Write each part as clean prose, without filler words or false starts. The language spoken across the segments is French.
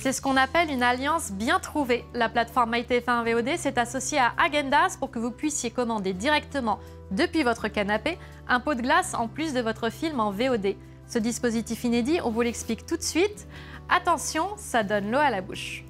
C'est ce qu'on appelle une alliance bien trouvée. La plateforme MyTF1 VOD s'est associée à Häagen-Dazs pour que vous puissiez commander directement depuis votre canapé un pot de glace en plus de votre film en VOD. Ce dispositif inédit, on vous l'explique tout de suite. Attention, ça donne l'eau à la bouche.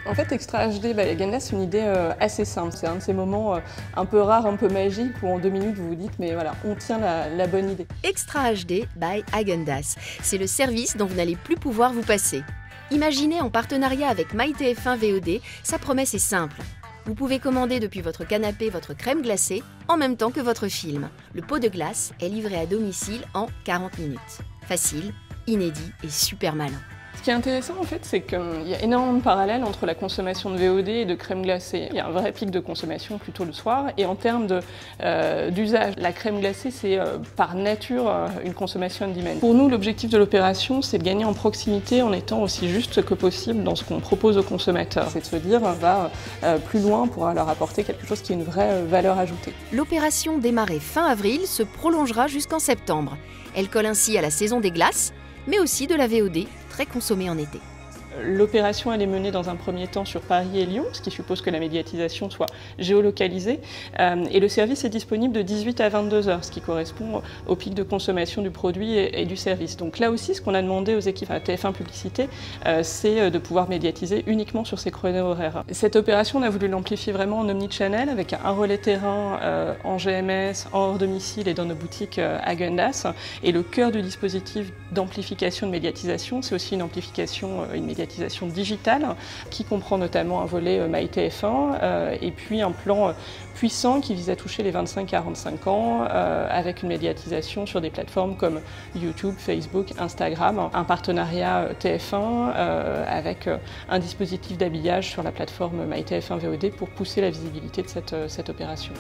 En fait, Extra HD by Häagen-Dazs, c'est une idée assez simple. C'est un de ces moments un peu rares, un peu magiques, où en 2 minutes, vous vous dites, mais voilà, on tient la bonne idée. Extra HD by Häagen-Dazs, c'est le service dont vous n'allez plus pouvoir vous passer. Imaginez en partenariat avec MyTF1 VOD, sa promesse est simple. Vous pouvez commander depuis votre canapé votre crème glacée en même temps que votre film. Le pot de glace est livré à domicile en 40 minutes. Facile, inédit et super malin. Ce qui est intéressant en fait, c'est qu'il y a énormément de parallèles entre la consommation de VOD et de crème glacée. Il y a un vrai pic de consommation plutôt le soir, et en termes d'usage, la crème glacée c'est par nature une consommation on-demand. Pour nous, l'objectif de l'opération, c'est de gagner en proximité en étant aussi juste que possible dans ce qu'on propose aux consommateurs. C'est de se dire, on va plus loin pour leur apporter quelque chose qui a une vraie valeur ajoutée. L'opération démarrée fin avril se prolongera jusqu'en septembre. Elle colle ainsi à la saison des glaces, mais aussi de la VOD, très consommée en été. L'opération elle est menée dans un premier temps sur Paris et Lyon, ce qui suppose que la médiatisation soit géolocalisée. Et le service est disponible de 18 à 22 heures, ce qui correspond au pic de consommation du produit et du service. Donc là aussi, ce qu'on a demandé aux équipes à TF1 Publicité, c'est de pouvoir médiatiser uniquement sur ces créneaux horaires. Cette opération, on a voulu l'amplifier vraiment en omnichannel, avec un relais terrain en GMS, en hors domicile et dans nos boutiques Häagen-Dazs. Et le cœur du dispositif d'amplification de médiatisation, c'est aussi une amplification, une médiatisation digitale qui comprend notamment un volet MyTF1 et puis un plan puissant qui vise à toucher les 25-45 ans avec une médiatisation sur des plateformes comme YouTube, Facebook, Instagram, un partenariat TF1 avec un dispositif d'habillage sur la plateforme MyTF1 VOD pour pousser la visibilité de cette opération.